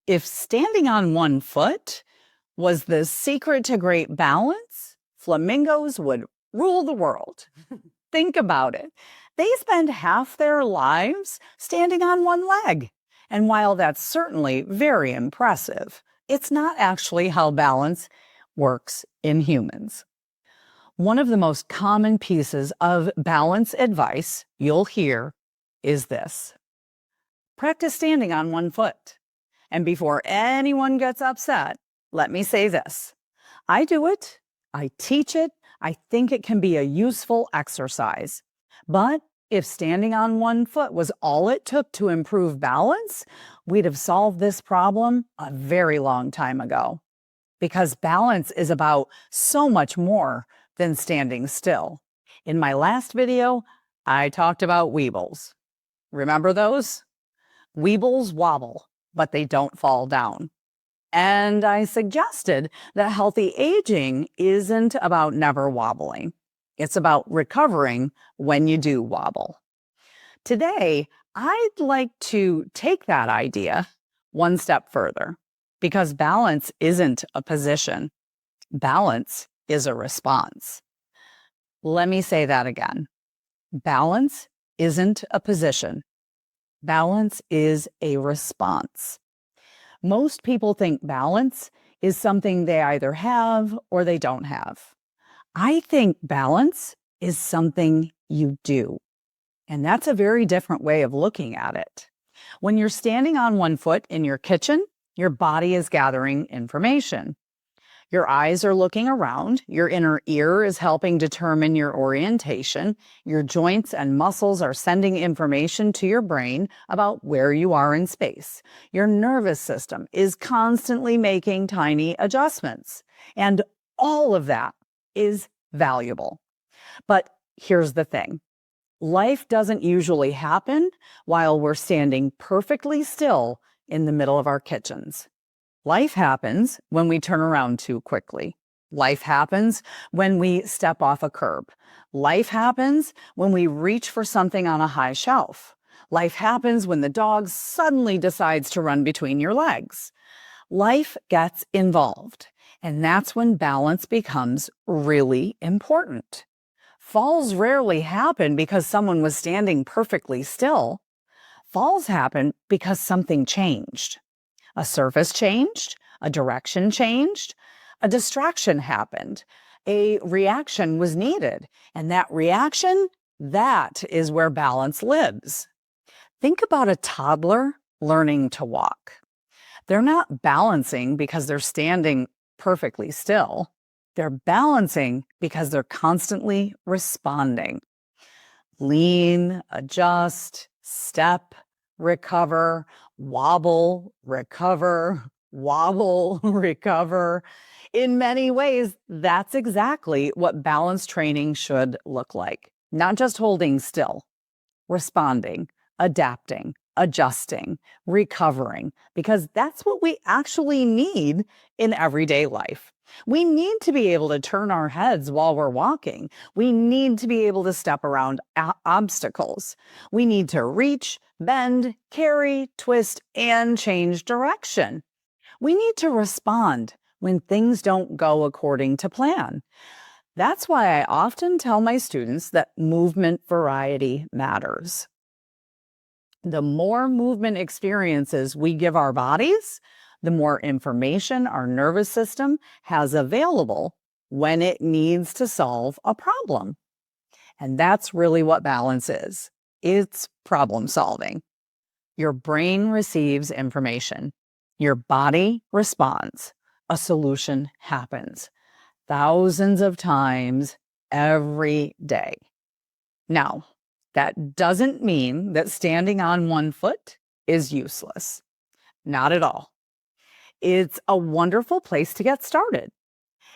If standing on one foot was the secret to great balance, flamingos would rule the world. Think about it. They spend half their lives standing on one leg. And while that's certainly very impressive, it's not actually how balance works in humans. One of the most common pieces of balance advice you'll hear is this: practice standing on one foot. And before anyone gets upset, let me say this: I do it, I teach it, I think it can be a useful exercise. But if standing on one foot was all it took to improve balance, we'd have solved this problem a very long time ago. Because balance is about so much more than standing still. In my last video, I talked about weebles. Remember those? Weebles wobble, but they don't fall down. And I suggested that healthy aging isn't about never wobbling. It's about recovering when you do wobble. Today, I'd like to take that idea one step further, because balance isn't a position. Balance is a response. Let me say that again. Balance isn't a position. Balance is a response. Most people think balance is something they either have or they don't have. I think balance is something you do. And that's a very different way of looking at it. When you're standing on one foot in your kitchen, your body is gathering information. Your eyes are looking around, your inner ear is helping determine your orientation, your joints and muscles are sending information to your brain about where you are in space. Your nervous system is constantly making tiny adjustments, and all of that is valuable. But here's the thing: life doesn't usually happen while we're standing perfectly still in the middle of our kitchens. Life happens when we turn around too quickly. Life happens when we step off a curb. Life happens when we reach for something on a high shelf. Life happens when the dog suddenly decides to run between your legs. Life gets involved, and that's when balance becomes really important. Falls rarely happen because someone was standing perfectly still. Falls happen because something changed. A surface changed, a direction changed, a distraction happened, a reaction was needed, and that reaction, that is where balance lives. Think about a toddler learning to walk. They're not balancing because they're standing perfectly still. They're balancing because they're constantly responding. Lean, adjust, step, recover, wobble, recover, wobble, recover. In many ways, that's exactly what balance training should look like. Not just holding still, responding, adapting, adjusting, recovering, because that's what we actually need in everyday life. We need to be able to turn our heads while we're walking. We need to be able to step around obstacles. We need to reach, bend, carry, twist, and change direction. We need to respond when things don't go according to plan. That's why I often tell my students that movement variety matters. The more movement experiences we give our bodies, the more information our nervous system has available when it needs to solve a problem. And that's really what balance is. It's problem solving. Your brain receives information. Your body responds. A solution happens. Thousands of times every day. Now, that doesn't mean that standing on one foot is useless. Not at all. It's a wonderful place to get started.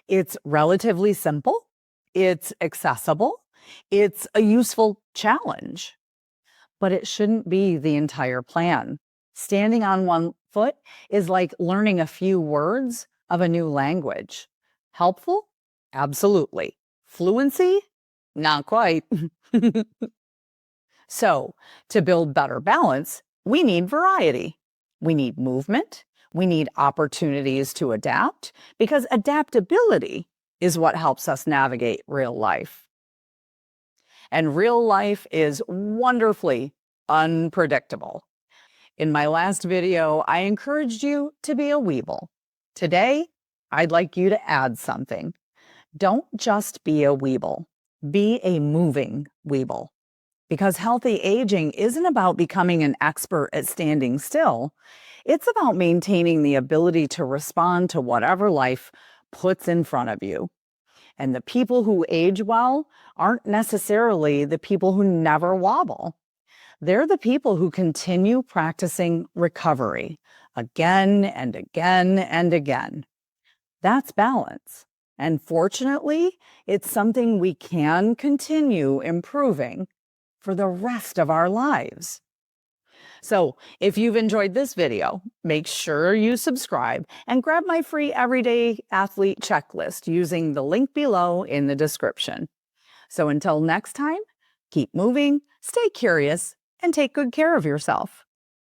It's relatively simple. It's accessible. It's a useful challenge. But it shouldn't be the entire plan. Standing on one foot is like learning a few words of a new language. Helpful? Absolutely. Fluency? Not quite. So, to build better balance, we need variety. We need movement. We need opportunities to adapt because adaptability is what helps us navigate real life. And real life is wonderfully unpredictable. In my last video, I encouraged you to be a weeble. Today, I'd like you to add something. Don't just be a weeble. Be a moving weeble. Because healthy aging isn't about becoming an expert at standing still. It's about maintaining the ability to respond to whatever life puts in front of you. And the people who age well aren't necessarily the people who never wobble. They're the people who continue practicing recovery again and again and again. That's balance. And fortunately, it's something we can continue improving for the rest of our lives. So if you've enjoyed this video, make sure you subscribe and grab my free Everyday Athlete checklist using the link below in the description. So until next time, keep moving, stay curious, and take good care of yourself.